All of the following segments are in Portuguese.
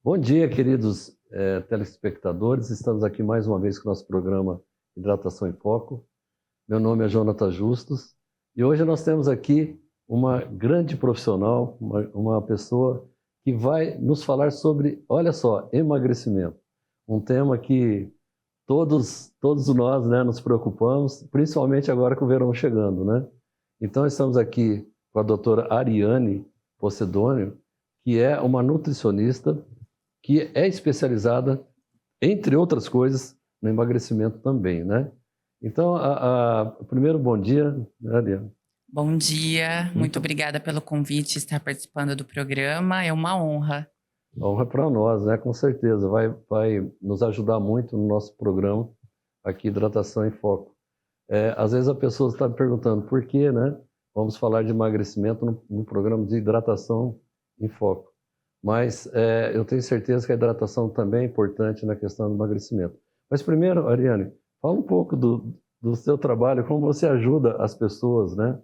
Bom dia, queridos telespectadores. Estamos aqui mais uma vez com o nosso programa Hidratação em Foco. Meu nome é Jonathan Justus e hoje nós temos aqui uma grande profissional, uma pessoa que vai nos falar sobre, olha só, emagrecimento. Um tema que todos nós, né, nos preocupamos, principalmente agora com o verão chegando, né? Então estamos aqui com a doutora Ariane Pocedônio, que é uma nutricionista que é especializada, entre outras coisas, no emagrecimento também, né? Então, primeiro, bom dia, né, Ariane? Bom dia, muito obrigada pelo convite, estar participando do programa, é uma honra. A honra é para nós, né? Com certeza, vai nos ajudar muito no nosso programa aqui, Hidratação em Foco. Às vezes a pessoa está me perguntando por que, né? Vamos falar de emagrecimento no programa de Hidratação em Foco. Mas eu tenho certeza que a hidratação também é importante na questão do emagrecimento. Mas primeiro, Ariane, fala um pouco do seu trabalho, como você ajuda as pessoas, né,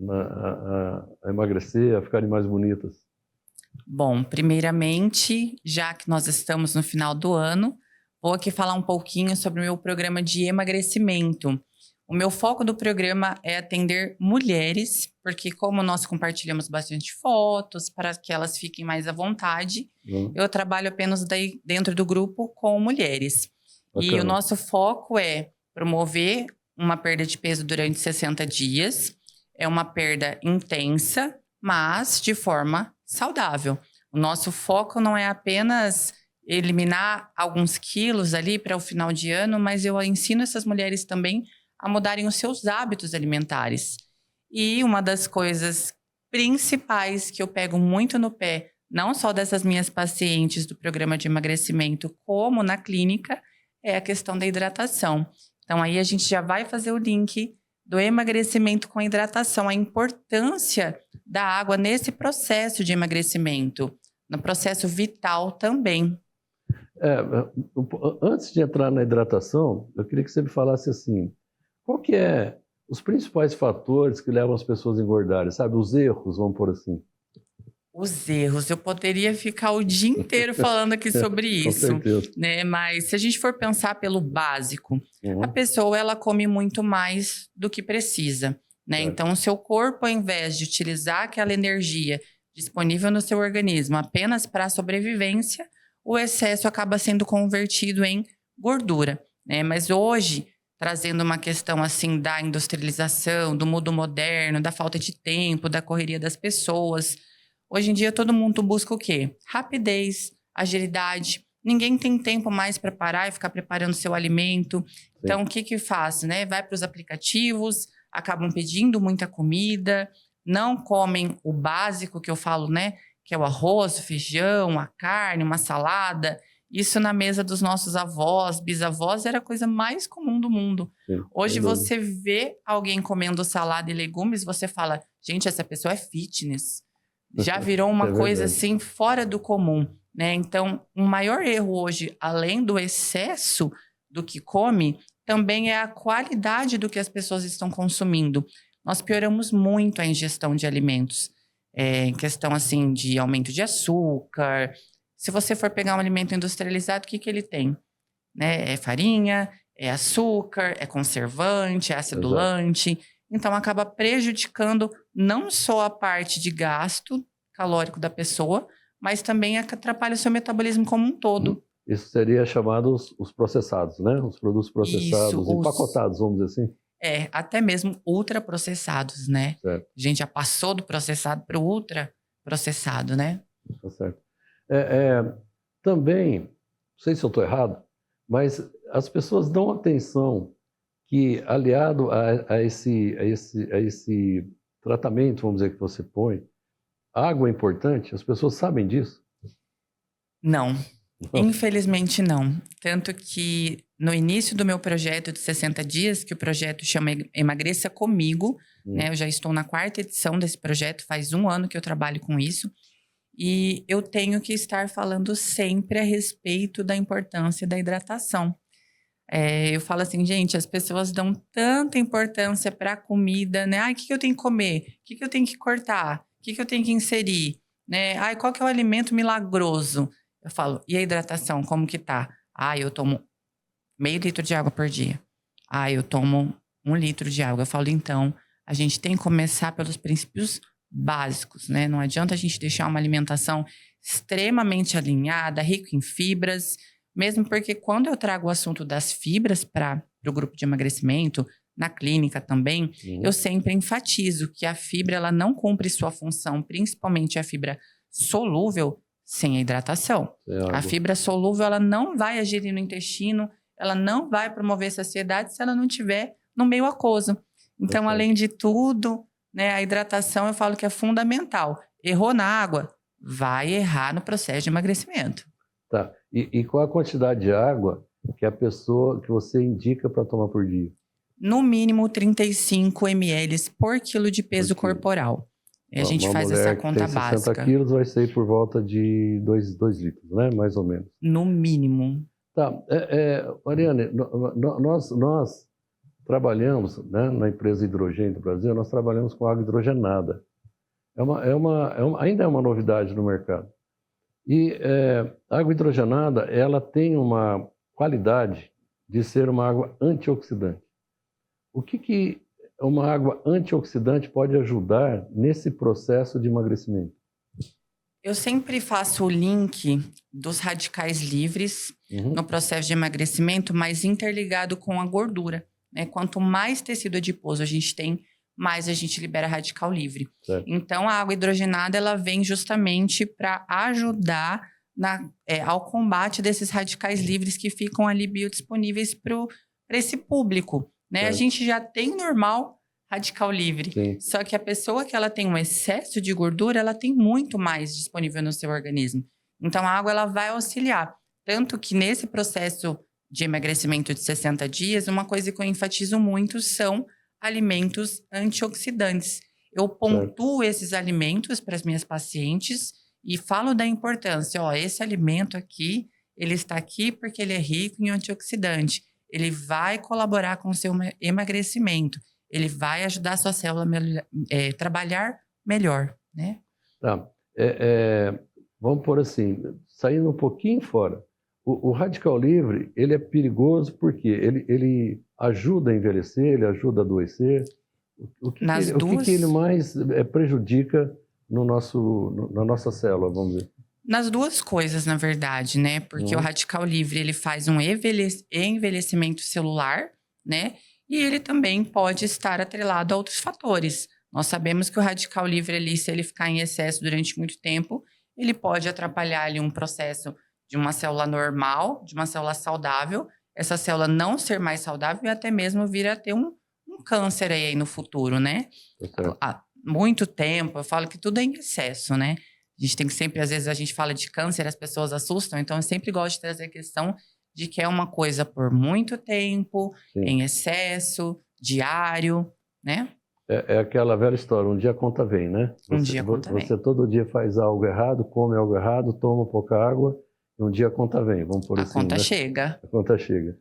a emagrecer, a ficarem mais bonitas. Bom, primeiramente, já que nós estamos no final do ano, vou aqui falar um pouquinho sobre o meu programa de emagrecimento. O meu foco do programa é atender mulheres, porque como nós compartilhamos bastante fotos para que elas fiquem mais à vontade, eu trabalho apenas dentro do grupo com mulheres. Bacana. E o nosso foco é promover uma perda de peso durante 60 dias. É uma perda intensa, mas de forma saudável. O nosso foco não é apenas eliminar alguns quilos ali para o final de ano, mas eu ensino essas mulheres também a mudarem os seus hábitos alimentares. E uma das coisas principais que eu pego muito no pé, não só dessas minhas pacientes do programa de emagrecimento, como na clínica, é a questão da hidratação. Então, aí a gente já vai fazer o link do emagrecimento com a hidratação, a importância da água nesse processo de emagrecimento, no processo vital também. Antes de entrar na hidratação, eu queria que você me falasse assim, qual que é os principais fatores que levam as pessoas a engordarem, sabe? Os erros, vamos por assim. Os erros, eu poderia ficar o dia inteiro falando aqui sobre isso, Com certeza. né? Mas se a gente for pensar pelo básico, a pessoa ela come muito mais do que precisa, né? Então, o seu corpo, ao invés de utilizar aquela energia disponível no seu organismo apenas para a sobrevivência, o excesso acaba sendo convertido em gordura, né? Mas hoje, trazendo uma questão assim da industrialização, do mundo moderno, da falta de tempo, da correria das pessoas, hoje em dia todo mundo busca o quê? Rapidez, agilidade. Ninguém tem tempo mais para parar e ficar preparando seu alimento. Então, o que faz, né? Vai para os aplicativos, acabam pedindo muita comida, não comem o básico que eu falo, né? Que é o arroz, o feijão, a carne, uma salada. Isso na mesa dos nossos avós, bisavós, era a coisa mais comum do mundo. Sim, Hoje você vê alguém comendo salada e legumes, você fala, gente, essa pessoa é fitness. Já virou uma coisa assim fora do comum, né? Então, o maior erro hoje, além do excesso do que come, também é a qualidade do que as pessoas estão consumindo. Nós pioramos muito a ingestão de alimentos, em questão assim de aumento de açúcar. Se você for pegar um alimento industrializado, o que ele tem? Né? É farinha, é açúcar, é conservante, é acidulante. Exato. Então, acaba prejudicando não só a parte de gasto calórico da pessoa, mas também atrapalha o seu metabolismo como um todo. Isso seria chamado os processados, né? Os produtos processados, isso, empacotados, vamos dizer assim. Até mesmo ultraprocessados, né? Certo. A gente já passou do processado para o ultraprocessado, né? Tá certo. Também, não sei se eu estou errado, mas as pessoas dão atenção que, aliado a esse tratamento, vamos dizer, que você põe, água é importante? As pessoas sabem disso? Não. Infelizmente não. Tanto que no início do meu projeto de 60 dias, que o projeto chama Emagreça Comigo, né? Eu já estou na 4ª edição desse projeto, faz 1 ano que eu trabalho com isso. E eu tenho que estar falando sempre a respeito da importância da hidratação. Eu falo assim, gente, as pessoas dão tanta importância para a comida, né? Ai, o que eu tenho que comer? O que eu tenho que cortar? O que eu tenho que inserir? Né? Ai, qual que é o alimento milagroso? Eu falo, e a hidratação, como que tá? Eu tomo meio litro de água por dia. Eu tomo 1 litro de água. Eu falo, então, a gente tem que começar pelos princípios básicos, né? Não adianta a gente deixar uma alimentação extremamente alinhada, rica em fibras, mesmo porque quando eu trago o assunto das fibras para o grupo de emagrecimento, na clínica também, eu sempre enfatizo que a fibra ela não cumpre sua função, principalmente a fibra solúvel, sem a hidratação. A fibra solúvel ela não vai agir no intestino, ela não vai promover saciedade se ela não estiver no meio aquoso. Então, além de tudo, né, a hidratação eu falo que é fundamental. Errou na água, vai errar no processo de emagrecimento. Tá. E qual a quantidade de água que você indica para tomar por dia? No mínimo 35 ml por quilo de peso corporal. E a gente faz essa conta básica. 60 quilos vai sair por volta de 2 litros, né? Mais ou menos. No mínimo. Tá. Mariane, nós trabalhamos, né, na empresa Hidrogênio do Brasil, nós trabalhamos com água hidrogenada. Ainda é uma novidade no mercado. E a água hidrogenada, ela tem uma qualidade de ser uma água antioxidante. O que uma água antioxidante pode ajudar nesse processo de emagrecimento? Eu sempre faço o link dos radicais livres no processo de emagrecimento, mas interligado com a gordura, né? Quanto mais tecido adiposo a gente tem, mais a gente libera radical livre. Certo. Então, a água hidrogenada ela vem justamente para ajudar ao combate desses radicais livres que ficam ali biodisponíveis para esse público. Né? A gente já tem normal radical livre, Sim. Só que a pessoa que ela tem um excesso de gordura, ela tem muito mais disponível no seu organismo. Então, a água ela vai auxiliar. Tanto que nesse processo de emagrecimento de 60 dias, uma coisa que eu enfatizo muito são alimentos antioxidantes. Eu pontuo esses alimentos para as minhas pacientes e falo da importância. Esse alimento aqui, ele está aqui porque ele é rico em antioxidante. Ele vai colaborar com o seu emagrecimento. Ele vai ajudar a sua célula a trabalhar melhor, né? Tá. Vamos por assim, saindo um pouquinho fora. O radical livre, ele é perigoso porque ele ajuda a envelhecer, ele ajuda a adoecer. O que ele mais prejudica na nossa célula, vamos dizer? Nas duas coisas, na verdade, né? Porque o radical livre, ele faz um envelhecimento celular, né? E ele também pode estar atrelado a outros fatores. Nós sabemos que o radical livre ali, se ele ficar em excesso durante muito tempo, ele pode atrapalhar ali um processo de uma célula normal, de uma célula saudável, essa célula não ser mais saudável e até mesmo vir a ter um câncer aí no futuro, né? Há muito tempo, eu falo que tudo é em excesso, né? A gente tem que sempre, às vezes a gente fala de câncer, as pessoas assustam, então eu sempre gosto de trazer a questão de que é uma coisa por muito tempo, em excesso, diário, né? É aquela velha história, um dia a conta vem, né? Você todo dia faz algo errado, come algo errado, toma pouca água, e um dia a conta vem, vamos por assim. A conta chega. A conta chega.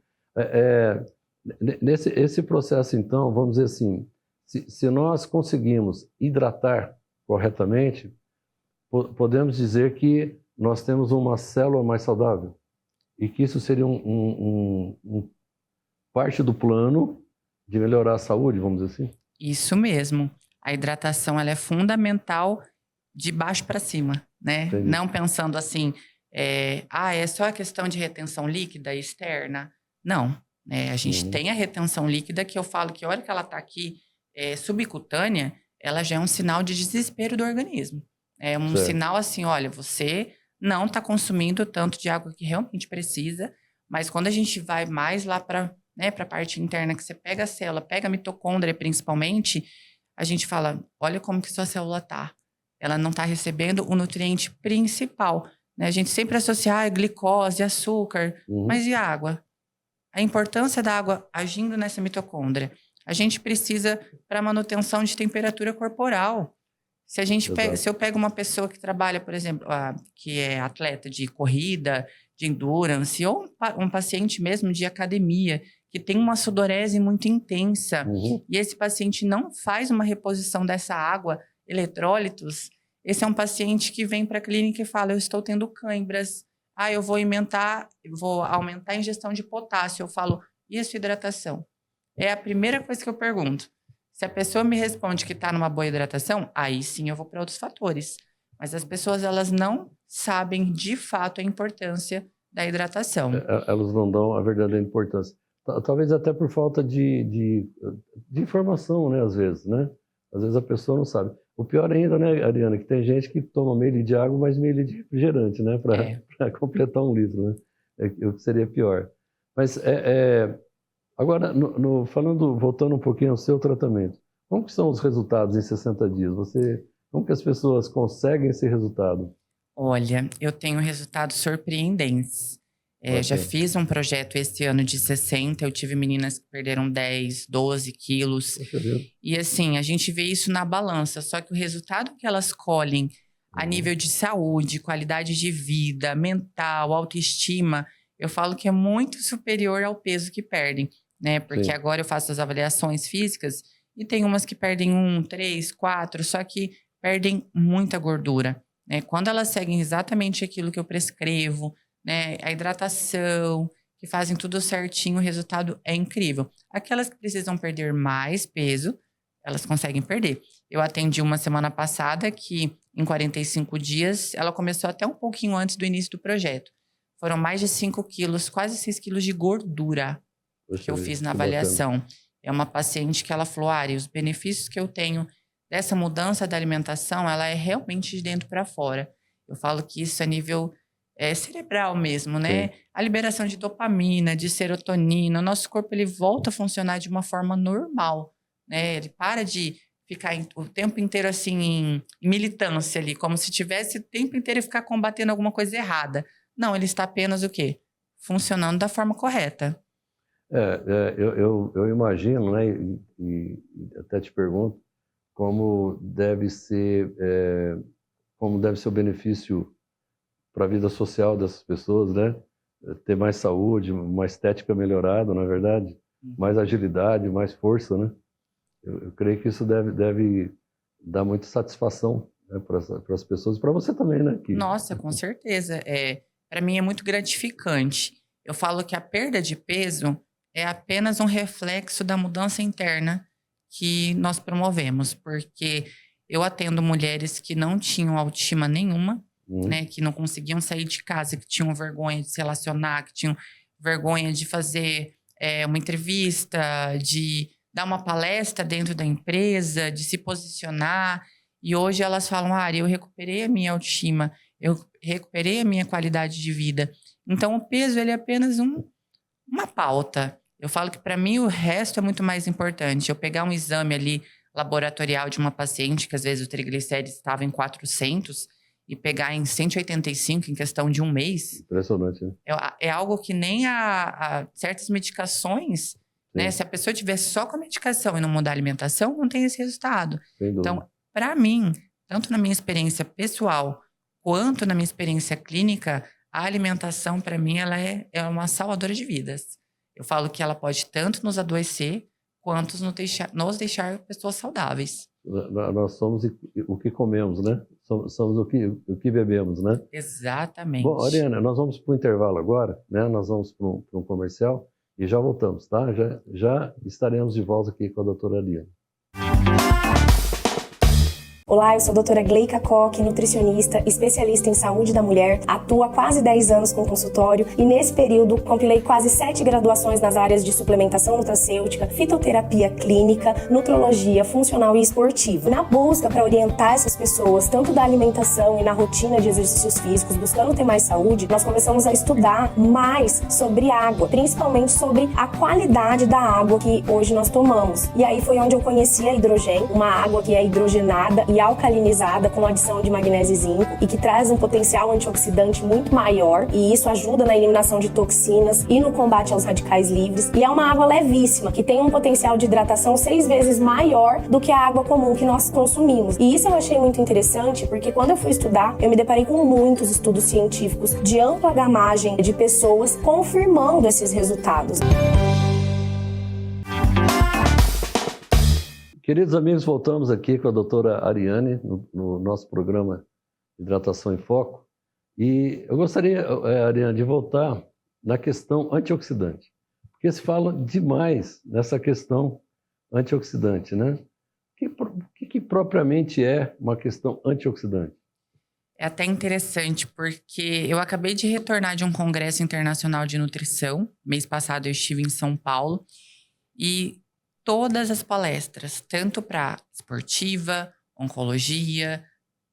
Esse processo, então, vamos dizer assim, se nós conseguimos hidratar corretamente, podemos dizer que nós temos uma célula mais saudável e que isso seria parte do plano de melhorar a saúde, vamos dizer assim? Isso mesmo. A hidratação ela é fundamental de baixo para cima, né? Entendi. Não pensando assim, é só a questão de retenção líquida externa. Não. A gente tem a retenção líquida que eu falo que a hora que ela está aqui subcutânea, ela já é um sinal de desespero do organismo. É um sinal assim, olha, você não está consumindo tanto de água que realmente precisa, mas quando a gente vai mais lá para a parte interna, que você pega a célula, pega a mitocôndria principalmente, a gente fala, olha como que sua célula está. Ela não está recebendo o nutriente principal. Né? A gente sempre associa glicose, açúcar, mas e a água? A importância da água agindo nessa mitocôndria. A gente precisa para manutenção de temperatura corporal. Se eu pego uma pessoa que trabalha, por exemplo, que é atleta de corrida, de endurance, ou um paciente mesmo de academia, que tem uma sudorese muito intensa, e esse paciente não faz uma reposição dessa água, eletrólitos, esse é um paciente que vem para a clínica e fala, eu estou tendo câimbras, eu vou aumentar a ingestão de potássio. Eu falo, isso, hidratação. É a primeira coisa que eu pergunto. Se a pessoa me responde que está numa boa hidratação, aí sim eu vou para outros fatores. Mas as pessoas, elas não sabem de fato a importância da hidratação. Elas não dão a verdadeira importância. Talvez até por falta de informação, né, às vezes, né? Às vezes a pessoa não sabe. O pior ainda, né, Ariana, que tem gente que toma meio litro de água, mas meio litro de refrigerante, né? Para completar 1 litro, né? O que seria pior. Mas, agora, voltando um pouquinho ao seu tratamento, como que são os resultados em 60 dias? Como que as pessoas conseguem esse resultado? Olha, eu tenho resultados surpreendentes. Já fiz um projeto esse ano de 60, eu tive meninas que perderam 10, 12 quilos. E assim, a gente vê isso na balança, só que o resultado que elas colhem a nível de saúde, qualidade de vida, mental, autoestima, eu falo que é muito superior ao peso que perdem, né? Porque agora eu faço as avaliações físicas e tem umas que perdem 1, 3, 4, só que perdem muita gordura, né? Quando elas seguem exatamente aquilo que eu prescrevo, né, a hidratação, que fazem tudo certinho, o resultado é incrível. Aquelas que precisam perder mais peso, elas conseguem perder. Eu atendi uma semana passada que, em 45 dias, ela começou até um pouquinho antes do início do projeto. Foram mais de 5 quilos, quase 6 quilos de gordura que eu fiz na avaliação. É uma paciente que ela falou, Ari, os benefícios que eu tenho dessa mudança da alimentação, ela é realmente de dentro para fora. Eu falo que isso é nível cerebral mesmo, né? A liberação de dopamina, de serotonina, o nosso corpo ele volta a funcionar de uma forma normal, né? Ele para de ficar o tempo inteiro assim em militância ali, como se tivesse o tempo inteiro ficar combatendo alguma coisa errada. Não, ele está apenas o quê? Funcionando da forma correta. Eu imagino, né? E até te pergunto como deve ser o benefício para a vida social dessas pessoas, né? Ter mais saúde, uma estética melhorada, na verdade, mais agilidade, mais força, né? Eu creio que isso deve dar muita satisfação, né, para as pessoas e para você também, né? Nossa, com certeza. Para mim é muito gratificante. Eu falo que a perda de peso é apenas um reflexo da mudança interna que nós promovemos, porque eu atendo mulheres que não tinham autoestima nenhuma, né, que não conseguiam sair de casa, que tinham vergonha de se relacionar, que tinham vergonha de fazer uma entrevista, de dar uma palestra dentro da empresa, de se posicionar. E hoje elas falam, Ari, eu recuperei a minha autoestima, eu recuperei a minha qualidade de vida. Então, o peso ele é apenas uma pauta. Eu falo que, para mim, o resto é muito mais importante. Eu pegar um exame ali laboratorial de uma paciente, que às vezes o triglicérides estava em 400, e pegar em 185 em questão de 1 mês. Impressionante, né? É algo que nem a certas medicações, né? Se a pessoa tiver só com a medicação e não mudar a alimentação, não tem esse resultado. Então, para mim, tanto na minha experiência pessoal, quanto na minha experiência clínica, a alimentação, para mim, ela é uma salvadora de vidas. Eu falo que ela pode tanto nos adoecer, quanto nos deixar pessoas saudáveis. Nós somos o que comemos, né? Somos o que bebemos, né? Exatamente. Bom, Ariana, nós vamos para o intervalo agora, né? Nós vamos para um comercial e já voltamos, tá? Já estaremos de volta aqui com a doutora Ariana. Olá, eu sou a doutora Gleica Koch, nutricionista, especialista em saúde da mulher, atuo há quase 10 anos com consultório e nesse período compilei quase 7 graduações nas áreas de suplementação nutracêutica, fitoterapia clínica, nutrologia funcional e esportiva. Na busca para orientar essas pessoas, tanto da alimentação e na rotina de exercícios físicos, buscando ter mais saúde, nós começamos a estudar mais sobre água, principalmente sobre a qualidade da água que hoje nós tomamos. E aí foi onde eu conheci a Hidrogen, uma água que é hidrogenada e alcalinizada com adição de magnésio e zinco e que traz um potencial antioxidante muito maior e isso ajuda na eliminação de toxinas e no combate aos radicais livres e é uma água levíssima que tem um potencial de hidratação 6 vezes maior do que a água comum que nós consumimos e isso eu achei muito interessante porque quando eu fui estudar eu me deparei com muitos estudos científicos de ampla gamagem de pessoas confirmando esses resultados. Queridos amigos, voltamos aqui com a doutora Ariane no nosso programa Hidratação em Foco. E eu gostaria, Ariane, de voltar na questão antioxidante, porque se fala demais nessa questão antioxidante, né? O que propriamente é uma questão antioxidante? É até interessante, porque eu acabei de retornar de um congresso internacional de nutrição. Mês passado eu estive em São Paulo. E todas as palestras, tanto para esportiva, oncologia,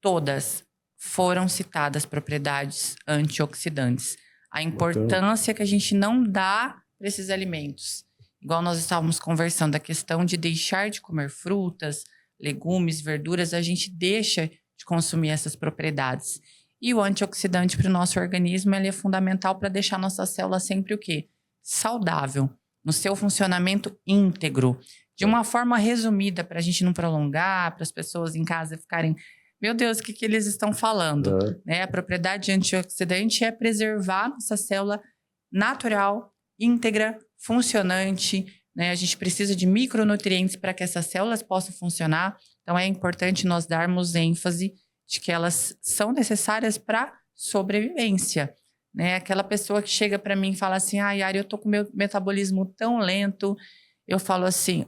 todas foram citadas propriedades antioxidantes. A importância que a gente não dá para esses alimentos. Igual nós estávamos conversando, a questão de deixar de comer frutas, legumes, verduras, a gente deixa de consumir essas propriedades. E o antioxidante para o nosso organismo, ele é fundamental para deixar nossa célula sempre o quê? Saudável, no seu funcionamento íntegro. De uma forma resumida, para a gente não prolongar, para as pessoas em casa ficarem, meu Deus, o que eles estão falando? Né? A propriedade antioxidante é preservar nossa célula natural, íntegra, funcionante, né? A gente precisa de micronutrientes para que essas células possam funcionar. Então, é importante nós darmos ênfase de que elas são necessárias para sobrevivência. Né? Aquela pessoa que chega para mim e fala assim, Yari, eu tô com o meu metabolismo tão lento. Eu falo assim,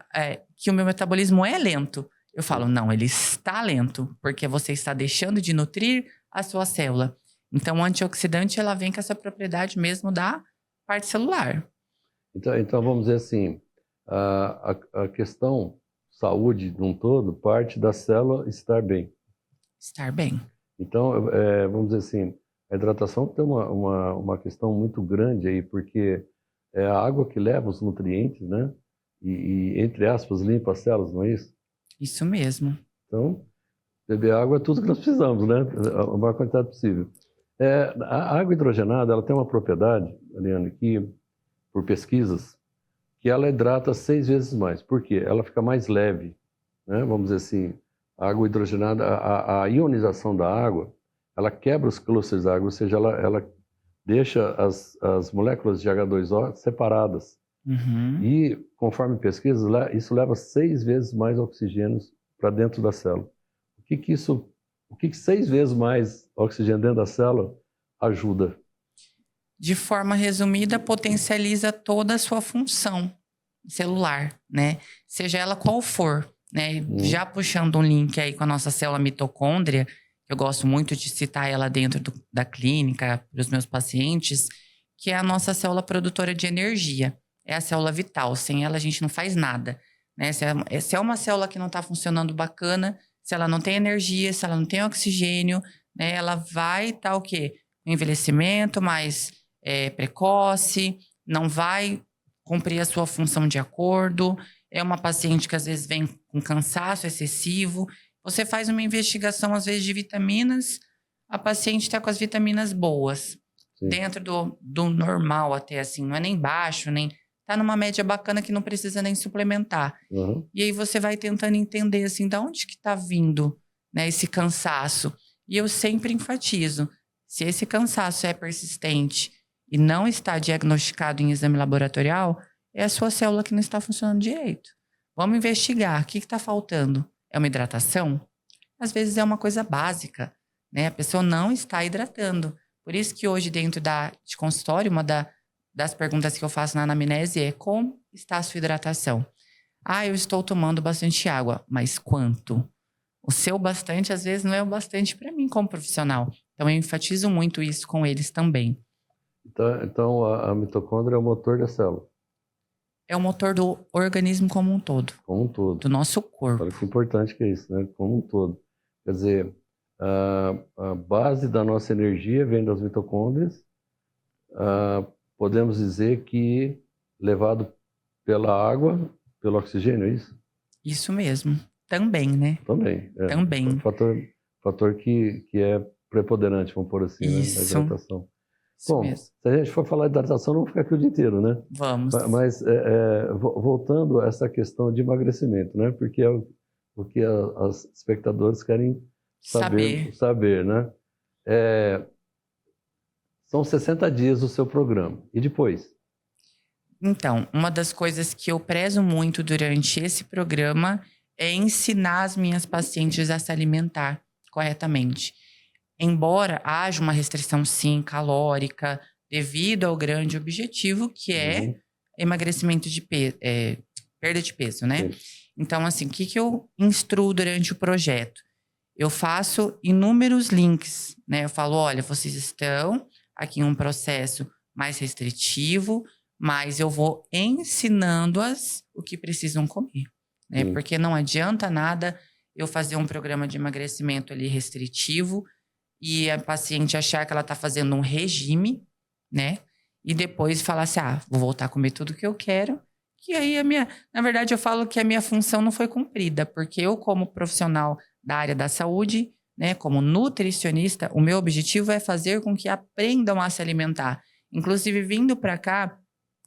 que o meu metabolismo é lento. Eu falo, não, ele está lento, porque você está deixando de nutrir a sua célula. Então, o antioxidante, ela vem com essa propriedade mesmo da parte celular. Então vamos dizer assim, a questão saúde de um todo parte da célula estar bem. Estar bem. Então, vamos dizer assim, a hidratação tem uma questão muito grande aí, porque é a água que leva os nutrientes, né? E, entre aspas, limpa as células, não é isso? Isso mesmo. Então, beber água é tudo que nós precisamos, né? A maior quantidade possível. A água hidrogenada, ela tem uma propriedade, Ariane, que, por pesquisas, que ela hidrata 6 vezes mais. Por quê? Ela fica mais leve, né? Vamos dizer assim, a água hidrogenada, a ionização da água, ela quebra os clústeres da água, ou seja, ela deixa as moléculas de H2O separadas. Uhum. E, conforme pesquisas, isso leva 6 vezes mais oxigênio para dentro da célula. O que 6 vezes mais oxigênio dentro da célula ajuda? De forma resumida, potencializa toda a sua função celular, né? Seja ela qual for, né? Já puxando um link aí com a nossa célula mitocôndria, eu gosto muito de citar ela dentro da clínica, para os meus pacientes, que é a nossa célula produtora de energia. É a célula vital. Sem ela, a gente não faz nada. Né? Se é uma célula que não está funcionando bacana, se ela não tem energia, se ela não tem oxigênio, né? Ela vai estar o quê? Envelhecimento mais precoce, não vai cumprir a sua função de acordo. É uma paciente que às vezes vem com cansaço excessivo. Você faz uma investigação, às vezes, de vitaminas, a paciente está com as vitaminas boas. Sim. Dentro do normal até, assim, não é nem baixo, nem... Está numa média bacana que não precisa nem suplementar. Uhum. E aí você vai tentando entender, assim, de onde que está vindo, né, esse cansaço. E eu sempre enfatizo, se esse cansaço é persistente e não está diagnosticado em exame laboratorial, é a sua célula que não está funcionando direito. Vamos investigar, o que está faltando? É uma hidratação? Às vezes é uma coisa básica, né? A pessoa não está hidratando. Por isso que hoje, dentro de consultório, uma das perguntas que eu faço na anamnese é: como está a sua hidratação? Eu estou tomando bastante água. Mas quanto? O seu bastante, às vezes, não é o bastante para mim como profissional. Então, eu enfatizo muito isso com eles também. Então a mitocôndria é o motor da célula? É o motor do organismo como um todo. Como um todo. Do nosso corpo. Olha que importante que é isso, né? Como um todo. Quer dizer, a base da nossa energia vem das mitocôndrias. Podemos dizer que levado pela água, pelo oxigênio, é isso? Isso mesmo. Também, né? Também. Também. Fator que é preponderante, vamos pôr assim, isso. Né? Na hidratação. Isso Bom, mesmo. Se a gente for falar de hidratação, não vamos ficar aqui o dia inteiro, né? Vamos. Mas voltando a essa questão de emagrecimento, né? Porque é o que as espectadores querem saber, né? São 60 dias o seu programa. E depois? Então, uma das coisas que eu prezo muito durante esse programa é ensinar as minhas pacientes a se alimentar corretamente. embora haja uma restrição, sim, calórica, devido ao grande objetivo, que é emagrecimento de peso, perda de peso, né? Sim. Então, assim, o que eu instruo durante o projeto? Eu faço inúmeros links, né? Eu falo, olha, vocês estão aqui em um processo mais restritivo, mas eu vou ensinando-as o que precisam comer, né? Sim. Porque não adianta nada eu fazer um programa de emagrecimento ali restritivo e a paciente achar que ela está fazendo um regime, né? E depois falar assim, vou voltar a comer tudo que eu quero. Que aí na verdade eu falo que a minha função não foi cumprida, porque eu como profissional da área da saúde, né, como nutricionista, o meu objetivo é fazer com que aprendam a se alimentar. Inclusive, vindo para cá,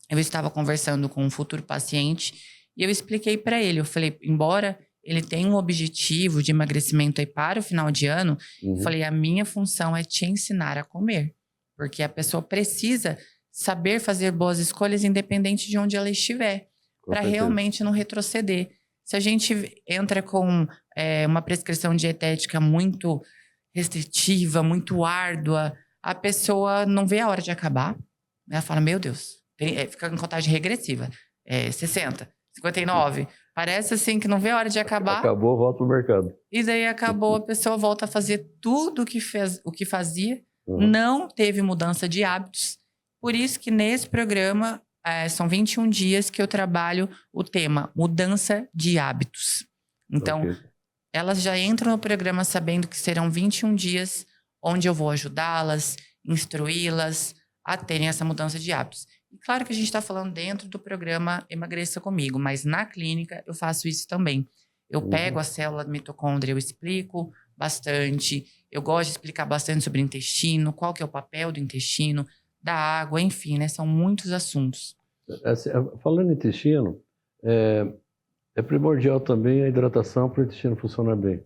eu estava conversando com um futuro paciente e eu expliquei para ele, eu falei, embora ele tenha um objetivo de emagrecimento aí para o final de ano, eu falei, a minha função é te ensinar a comer, porque a pessoa precisa saber fazer boas escolhas independente de onde ela estiver, para realmente não retroceder. Se a gente entra com uma prescrição dietética muito restritiva, muito árdua, a pessoa não vê a hora de acabar. Ela fala, meu Deus, fica em contagem regressiva. 60, 59. Parece assim que não vê a hora de acabar. Acabou, volta pro mercado. E daí acabou, a pessoa volta a fazer tudo o que fazia. Não teve mudança de hábitos. Por isso que nesse programa são 21 dias que eu trabalho o tema mudança de hábitos. Então, elas já entram no programa sabendo que serão 21 dias onde eu vou ajudá-las, instruí-las a terem essa mudança de hábitos. E claro que a gente está falando dentro do programa Emagreça Comigo, mas na clínica eu faço isso também. Eu pego a célula mitocôndria, eu explico bastante, eu gosto de explicar bastante sobre o intestino, qual que é o papel do intestino, da água, enfim, né? São muitos assuntos. Falando em intestino, é primordial também a hidratação para o intestino funcionar bem.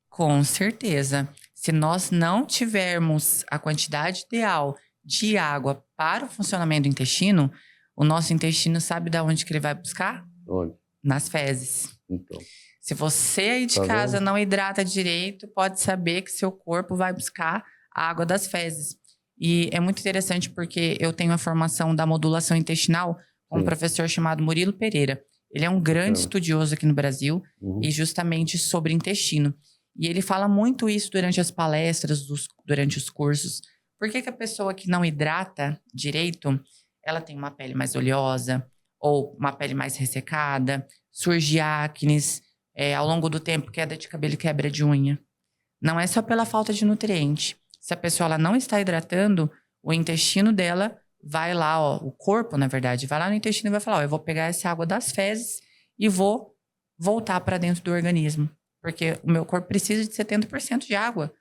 Com certeza. Se nós não tivermos a quantidade ideal de água para o funcionamento do intestino, o nosso intestino sabe de onde que ele vai buscar? Onde? Nas fezes. Então. Se você aí de casa não hidrata direito, pode saber que seu corpo vai buscar a água das fezes. E é muito interessante porque eu tenho a formação da modulação intestinal com um professor chamado Murilo Pereira. Ele é um grande estudioso aqui no Brasil e justamente sobre intestino. E ele fala muito isso durante as palestras, durante os cursos. Por que a pessoa que não hidrata direito, ela tem uma pele mais oleosa ou uma pele mais ressecada, surge acnes, ao longo do tempo queda de cabelo e quebra de unha. Não é só pela falta de nutriente. Se a pessoa ela não está hidratando, o intestino dela vai lá, o corpo, na verdade, vai lá no intestino e vai falar, eu vou pegar essa água das fezes e vou voltar para dentro do organismo. Porque o meu corpo precisa de 70% de água.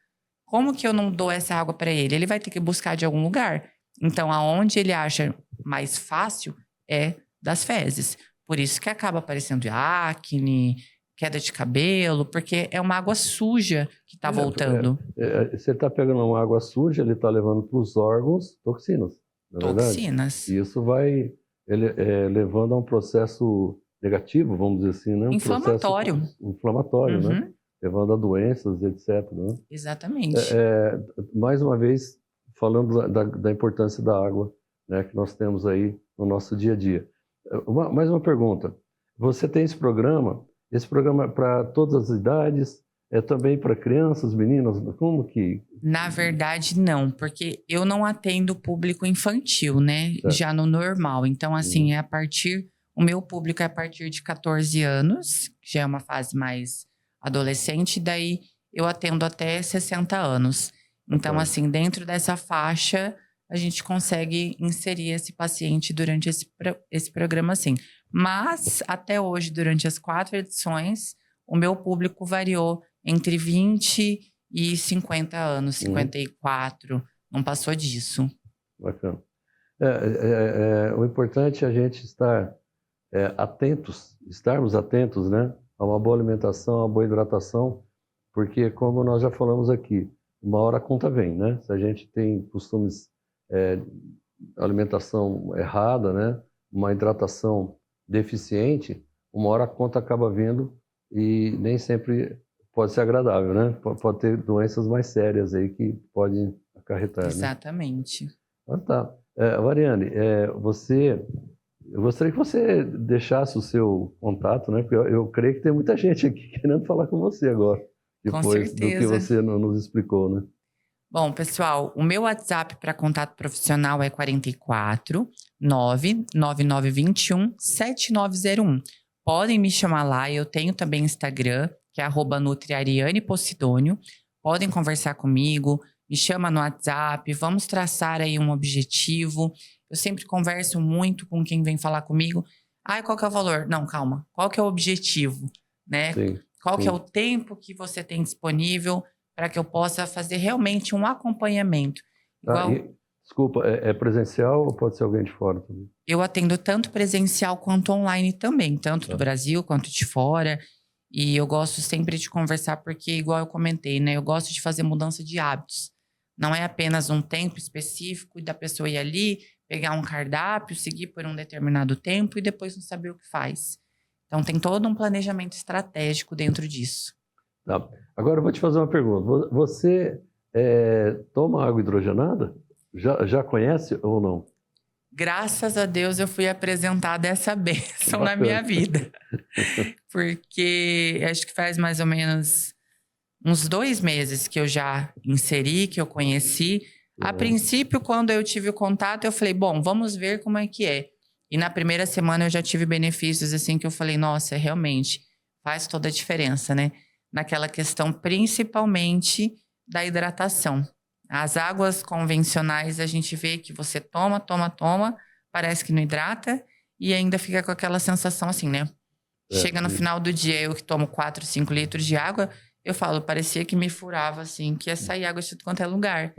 Como que eu não dou essa água para ele? Ele vai ter que buscar de algum lugar. Então, aonde ele acha mais fácil é das fezes. Por isso que acaba aparecendo acne, queda de cabelo, porque é uma água suja que está voltando. Você está pegando uma água suja, ele está levando para os órgãos toxinas. Toxinas. E isso vai levando a um processo negativo, vamos dizer assim, né? Inflamatório. Inflamatório, né? Levando a doenças, etc. Né? Exatamente. Mais uma vez, falando da importância da água, né, que nós temos aí no nosso dia a dia. Mais uma pergunta. Você tem esse programa é para todas as idades, também para crianças, meninas, como que... Na verdade, não, porque eu não atendo público infantil, né? Já no normal. Então, assim, o meu público é a partir de 14 anos, que já é uma fase mais adolescente, daí eu atendo até 60 anos. Então, assim, dentro dessa faixa, a gente consegue inserir esse paciente durante esse programa, assim. Mas, até hoje, durante as 4 edições, o meu público variou entre 20 e 50 anos, 54, não passou disso. Bacana. O importante é a gente estarmos atentos, né, a uma boa alimentação, a uma boa hidratação, porque, como nós já falamos aqui, uma hora a conta vem, né? Se a gente tem costumes, alimentação errada, né, uma hidratação deficiente, uma hora a conta acaba vindo e nem sempre pode ser agradável, né? Pode ter doenças mais sérias aí que podem acarretar, Exatamente. Né? Ah, tá. Mariane, eu gostaria que você deixasse o seu contato, né? Porque eu creio que tem muita gente aqui querendo falar com você agora, depois do que você nos explicou, né? Bom, pessoal, o meu WhatsApp para contato profissional é 44 99921 7901. Podem me chamar lá, eu tenho também Instagram, que é @nutriarianeposidônio. Podem conversar comigo, me chama no WhatsApp, vamos traçar aí um objetivo. Eu sempre converso muito com quem vem falar comigo. Qual que é o valor? Não, calma. Qual que é o objetivo? Né? Sim, qual que é o tempo que você tem disponível para que eu possa fazer realmente um acompanhamento? Desculpa, é presencial ou pode ser alguém de fora também? Eu atendo tanto presencial quanto online também, tanto do Brasil quanto de fora. E eu gosto sempre de conversar porque, igual eu comentei, né? Eu gosto de fazer mudança de hábitos. Não é apenas um tempo específico da pessoa ir ali, pegar um cardápio, seguir por um determinado tempo e depois não saber o que faz. Então, tem todo um planejamento estratégico dentro disso. Tá. Agora, eu vou te fazer uma pergunta. Você toma água hidrogenada? Já conhece ou não? Graças a Deus eu fui apresentada essa bênção na minha vida. Porque acho que faz mais ou menos uns 2 meses que eu já inseri, que eu conheci. A princípio, quando eu tive o contato, eu falei, bom, vamos ver como é que é. E na primeira semana eu já tive benefícios assim que eu falei, nossa, realmente faz toda a diferença, né? Naquela questão principalmente da hidratação. As águas convencionais, a gente vê que você toma, parece que não hidrata e ainda fica com aquela sensação assim, né? Chega no final do dia, eu que tomo 4, 5 litros de água, eu falo, parecia que me furava, assim, que ia sair água de tudo quanto é lugar.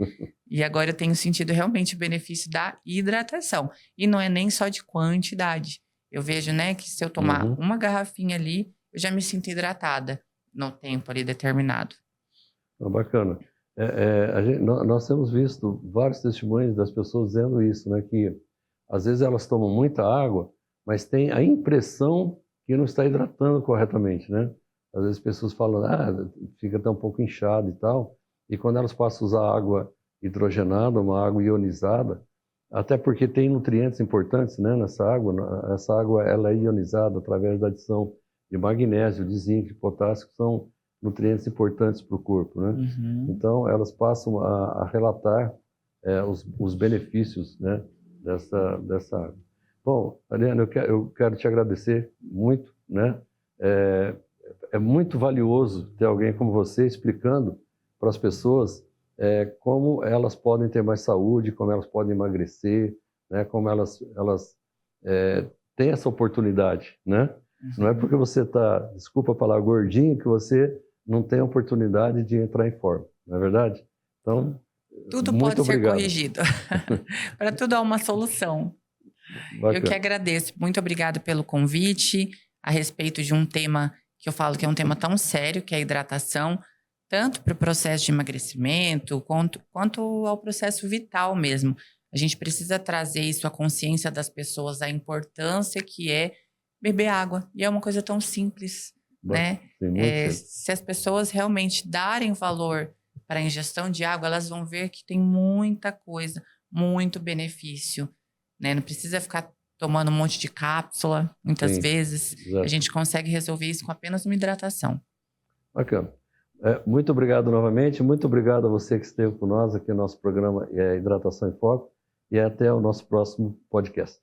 E agora eu tenho sentido realmente o benefício da hidratação. E não é nem só de quantidade. Eu vejo, né, que se eu tomar uma garrafinha ali, eu já me sinto hidratada no tempo ali determinado. Bacana. Nós temos visto vários testemunhos das pessoas dizendo isso, né? Que às vezes elas tomam muita água, mas tem a impressão que não está hidratando corretamente, né? Às vezes as pessoas falam, fica até um pouco inchado e tal, e quando elas passam a usar água hidrogenada, uma água ionizada, até porque tem nutrientes importantes, né, nessa água. Essa água ela é ionizada através da adição de magnésio, de zinco, de potássio, que são nutrientes importantes para o corpo, né? Então, elas passam a relatar os benefícios, né, dessa água. Bom, Ariane, eu quero te agradecer muito, né? É muito valioso ter alguém como você explicando para as pessoas como elas podem ter mais saúde, como elas podem emagrecer, né? Como elas têm essa oportunidade, né? Não é porque você está, desculpa a palavra, gordinho, que você não tem a oportunidade de entrar em forma, não é verdade? Então, tudo muito pode obrigado. ser corrigido. Para tudo há uma solução. Bacana. Eu que agradeço. Muito obrigada pelo convite a respeito de um tema que eu falo que é um tema tão sério, que é a hidratação, tanto para o processo de emagrecimento, quanto ao processo vital mesmo. A gente precisa trazer isso à consciência das pessoas, a importância que é beber água. E é uma coisa tão simples, né? Se as pessoas realmente darem valor para a ingestão de água, elas vão ver que tem muita coisa, muito benefício, né? Não precisa ficar tomando um monte de cápsula, muitas vezes. Exato. A gente consegue resolver isso com apenas uma hidratação. Bacana. Muito obrigado novamente, muito obrigado a você que esteve com nós aqui no nosso programa Hidratação em Foco e até o nosso próximo podcast.